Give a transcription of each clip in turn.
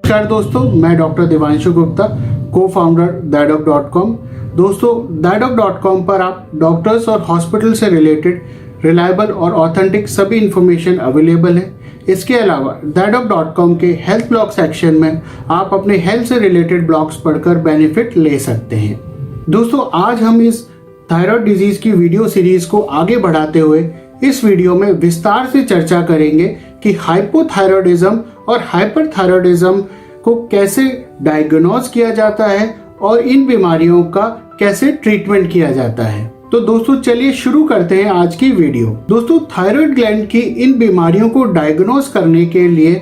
नमस्कार दोस्तों, मैं डॉक्टर दिवांशु गुप्ता, को फाउंडर dadoc.com। दोस्तों, dadoc.com पर आप डॉक्टर्स और हॉस्पिटल से रिलेटेड रिलायबल और ऑथेंटिक सभी इंफॉर्मेशन अवेलेबल है। इसके अलावा dadoc.com के हेल्थ ब्लॉग सेक्शन में आप अपने हेल्थ से रिलेटेड ब्लॉग्स पढ़कर बेनिफिट ले सकते हैं। दोस्तों, आज हम इस थायराइड डिजीज की वीडियो सीरीज को आगे बढ़ाते हुए इस वीडियो में विस्तार से चर्चा करेंगे कि हाइपोथायरॉयडिज्म और हाइपरथायरॉयडिज्म को कैसे डायग्नोज किया जाता है और इन बीमारियों का कैसे ट्रीटमेंट किया जाता है। तो दोस्तों, चलिए शुरू करते हैं आज की वीडियो। दोस्तों, थायराइड ग्लैंड की इन बीमारियों को डायग्नोज करने के लिए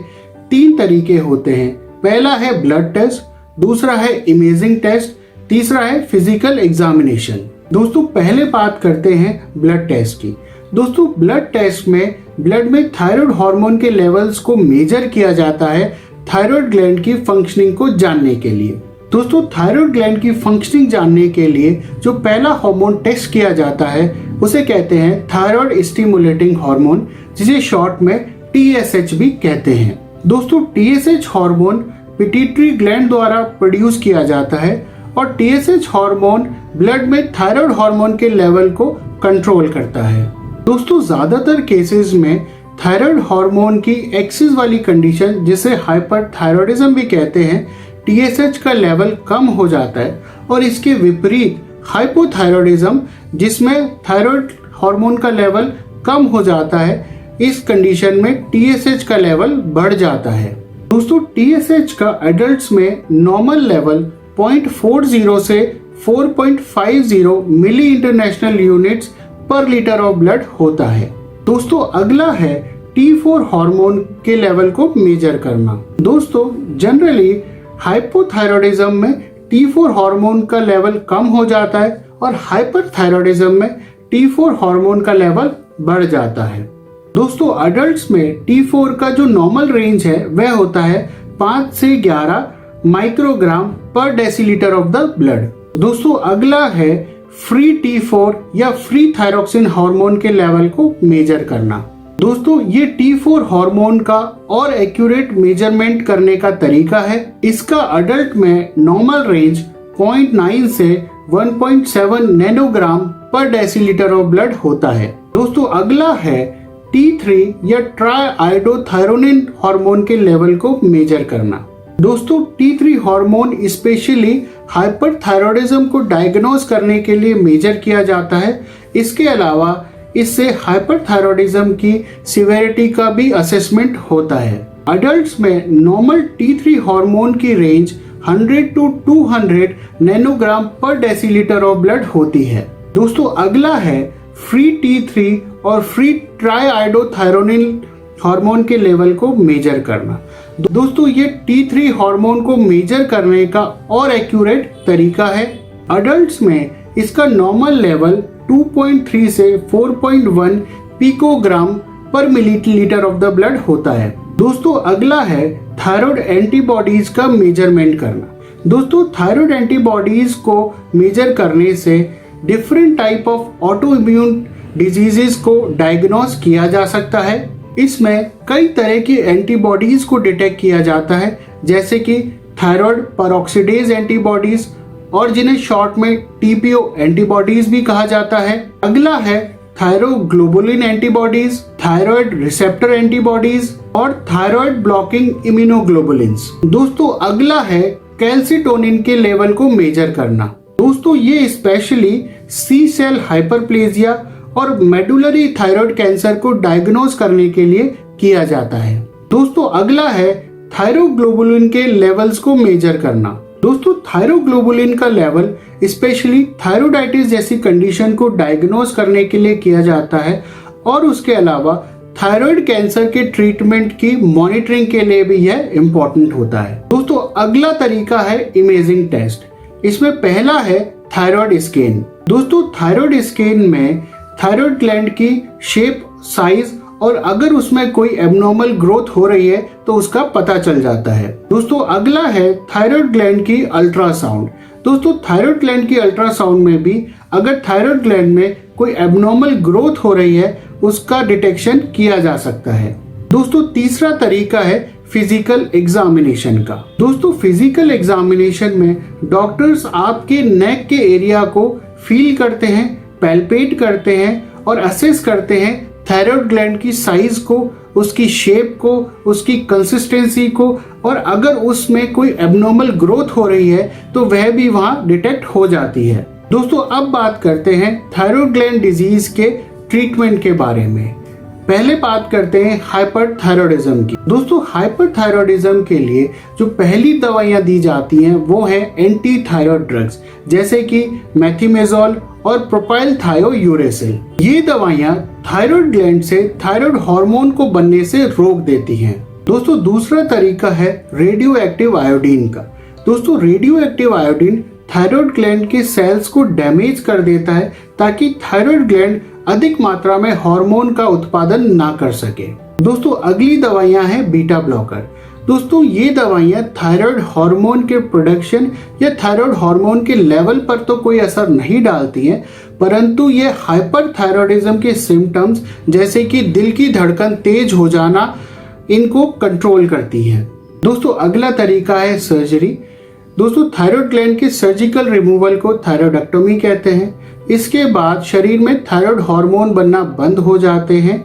3 तरीके होते हैं। पहला है ब्लड टेस्ट, दूसरा है इमेजिंग टेस्ट, तीसरा है फिजिकल एग्जामिनेशन। दोस्तों, पहले बात करते हैं ब्लड टेस्ट की। दोस्तों, ब्लड टेस्ट में ब्लड में थायराइड हार्मोन के लेवल्स को मेजर किया जाता है थायराइड ग्लैंड की फंक्शनिंग को जानने के लिए। दोस्तों, थायराइड ग्लैंड की फंक्शनिंग जानने के लिए जो पहला हार्मोन टेस्ट किया जाता है उसे कहते हैं थायराइड स्टिमुलेटिंग हार्मोन, जिसे शॉर्ट में TSH भी कहते हैं। दोस्तों, TSH हार्मोन पिट्यूटरी ग्लैंड द्वारा प्रोड्यूस किया जाता है और TSH हार्मोन ब्लड में थायराइड हार्मोन के लेवल को कंट्रोल करता है। दोस्तों, ज्यादातर केसेस में थायराइड हार्मोन की एक्सेस वाली कंडीशन, जिसे हाइपरथायरॉयडिज्म भी कहते हैं, TSH का लेवल कम हो जाता है और इसके विपरीत हाइपोथायरॉयडिज्म, जिसमें थायराइड हार्मोन का लेवल कम हो जाता है, इस कंडीशन में TSH का लेवल बढ़ जाता है। दोस्तों, TSH का एडल्ट्स में नॉर्मल लेवल 0.40 से 4.50 मिली इंटरनेशनल यूनिट्स पर लीटर ऑफ ब्लड होता है। दोस्तों, अगला है T4 हार्मोन के लेवल को मेजर करना। दोस्तों, जनरली हाइपोथायरॉयडिज्म में T4 हार्मोन का लेवल कम हो जाता है और हाइपरथायरॉयडिज्म में T4 हार्मोन का लेवल बढ़ जाता है। दोस्तों, अडल्ट्स में T4 का जो नॉर्मल रेंज है वह होता है 5 से 11 माइक्रोग्राम पर डेसीलीटर ऑफ द ब्लड। दोस्तों, अगला है फ्री T4 या फ्री थायरोक्सिन हार्मोन के लेवल को मेजर करना। दोस्तों, ये T4 हार्मोन का और एक्यूरेट मेजरमेंट करने का तरीका है। इसका अडल्ट में नॉर्मल रेंज 0.9 से 1.7 नैनोग्राम पर डेसीलीटर ऑफ ब्लड होता है। दोस्तों, अगला है T3 या ट्राइआयोडोथायरोनिन हार्मोन के लेवल को मेजर करना। दोस्तों, T3 हार्मोन स्पेशली हाइपरथायरॉयडिज्म को डायग्नोज करने के लिए मेजर किया जाता है। इसके अलावा इससे हाइपरथायरॉयडिज्म की सिवियरिटी का भी असेसमेंट होता है। अडल्ट्स में नॉर्मल T3 हार्मोन की रेंज 100 to 200 नैनोग्राम पर डेसीलीटर ऑफ ब्लड होती है। दोस्तों, अगला है फ्री T3 और फ्री ट्राइआयोडोथायरोनिन हार्मोन के लेवल को मेजर करना। दोस्तों, ये T3 हार्मोन को मेजर करने का और एक्यूरेट तरीका है। अडल्ट्स में इसका नॉर्मल लेवल 2.3 से 4.1 पिकोग्राम पर मिलीलीटर ऑफ द ब्लड होता है। दोस्तों, अगला है थायराइड एंटीबॉडीज का मेजरमेंट करना। दोस्तों, थायराइड एंटीबॉडीज को मेजर करने से different type of auto immune diseases को डायग्नोज किया जा सकता है। इसमें कई तरह की एंटीबॉडीज को डिटेक्ट किया जाता है, जैसे कि थायराइड पेरोक्सिडेज एंटीबॉडीज और जिन्हें शॉर्ट में TPO एंटीबॉडीज भी कहा जाता है। अगला है thyroglobulin antibodies, thyroid receptor antibodies और थायराइड ब्लॉकिंग इम्यूनोग्लोबुलिन्स। दोस्तों, अगला है कैल्सिटोनिन के लेवल को मेजर करना। दोस्तों, ये स्पेशली C सेल हाइपरप्लेजिया और मेडुलरी थायराइड कैंसर को डायग्नोज करने के लिए किया जाता है। दोस्तों, अगला है थायरोग्लोबुलिन के लेवल्स को मेजर करना। दोस्तों, थायरोग्लोबुलिन का लेवल स्पेशली थायरोइडाइटिस जैसी कंडीशन को डायग्नोज करने के लिए किया जाता है और उसके अलावा थायराइड कैंसर के ट्रीटमेंट की मॉनिटरिंग के लिए भी यह इम्पोर्टेंट होता है। दोस्तों, अगला तरीका है इमेजिंग टेस्ट। इसमें पहला है थायराइड स्कैन। दोस्तों, थायराइड स्कैन में थायराइड ग्लैंड की शेप, साइज और अगर उसमें कोई एबनॉर्मल ग्रोथ हो रही है तो उसका पता चल जाता है। दोस्तों, अगला है थायराइड ग्लैंड की अल्ट्रासाउंड। दोस्तों, थायराइड ग्लैंड की अल्ट्रासाउंड में भी अगर थायराइड ग्लैंड में कोई एबनॉर्मल ग्रोथ हो रही है उसका डिटेक्शन किया जा सकता है। दोस्तों, तीसरा तरीका है फिजिकल एग्जामिनेशन का। दोस्तों फिजिकल एग्जामिनेशन में डॉक्टर्स आपके नेक के एरिया को फील करते हैं, पैल्पेट करते हैं और असेस करते हैं थायराइड ग्लैंड की साइज को, उसकी शेप को, उसकी कंसिस्टेंसी को, और अगर उसमें कोई एबनॉर्मल ग्रोथ हो रही है तो वह भी वहां डिटेक्ट हो जाती है। दोस्तों अब बात करते हैं थायराइड ग्लैंड डिजीज के ट्रीटमेंट के बारे में। पहले बात करते हैं हाइपरथायरॉयडिज्म की। दोस्तों हाइपरथायरॉयडिज्म के लिए जो पहली दवाइयां दी जाती हैं वो है एंटी थायराइड ड्रग्स, जैसे कि मेथिमेजोल और प्रोपाइलथायोयूरेसिल। ये दवाइयां थायराइड ग्लैंड से थायराइड हार्मोन को बनने से रोक देती हैं। दोस्तों दूसरा तरीका है रेडियो एक्टिव आयोडीन का। दोस्तों radio active iodine thyroid gland के सेल्स को डैमेज कर देता है ताकि थायराइड ग्लैंड अधिक मात्रा में हार्मोन का उत्पादन ना कर सके। दोस्तों अगली दवाइयां हैं बीटा ब्लॉकर। दोस्तों ये दवाइयां थायराइड हार्मोन के प्रोडक्शन या थायराइड हार्मोन के लेवल पर तो कोई असर नहीं डालती हैं, परंतु ये हाइपरथायरॉयडिज्म के सिम्टम्स जैसे कि दिल की धड़कन तेज हो जाना इनको कंट्रोल करती हैं। दोस्तों अगला तरीका है सर्जरी। दोस्तों थायराइड ग्लैंड के सर्जिकल रिमूवल को थायराइडेक्टोमी कहते हैं। इसके बाद शरीर में थायराइड हार्मोन बनना बंद हो जाते हैं।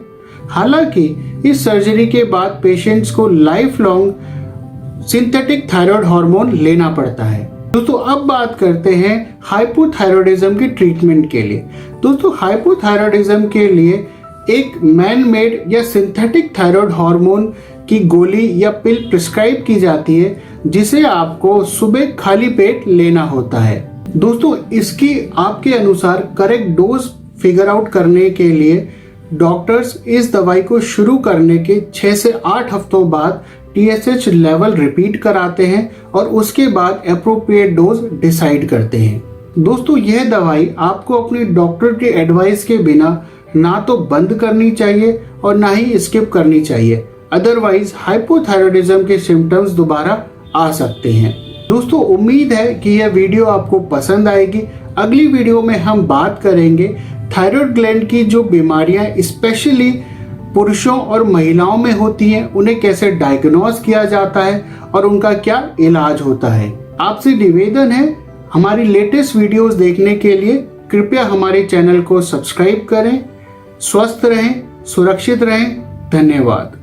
हालांकि इस सर्जरी के बाद पेशेंट्स को life long synthetic thyroid hormone लेना पड़ता है। दोस्तों अब बात करते हैं हाइपोथायरॉयडिज्म के ट्रीटमेंट के लिए। दोस्तों हाइपोथायरॉयडिज्म के लिए एक मैन मेड या सिंथेटिक थायराइड हार्मोन की गोली या पिल प्रिस्क्राइब की जाती है, जिसे आपको सुबह खाली पेट लेना होता है। दोस्तों इसकी आपके अनुसार करेक्ट डोज फिगर आउट करने के लिए डॉक्टर्स इस दवाई को शुरू करने के 6 से 8 हफ्तों बाद TSH लेवल रिपीट कराते हैं और उसके बाद एप्रोप्रिएट डोज डिसाइड करते हैं। दोस्तों यह दवाई आपको अपने डॉक्टर के एडवाइस के बिना ना तो बंद करनी चाहिए और ना ही स्किप करनी चाहिए, अदरवाइज हाइपोथायरॉयडिज्म के सिम्टम्स दोबारा आ सकते हैं। दोस्तों उम्मीद है कि यह वीडियो आपको पसंद आएगी। अगली वीडियो में हम बात करेंगे थायराइड ग्लैंड की जो बीमारियां स्पेशली पुरुषों और महिलाओं में होती हैं, उन्हें कैसे डायग्नोज किया जाता है और उनका क्या इलाज होता है। आपसे निवेदन है हमारी लेटेस्ट वीडियोस देखने के लिए कृपया हमारे चैनल को सब्सक्राइब करें। स्वस्थ रहें, सुरक्षित रहें। धन्यवाद।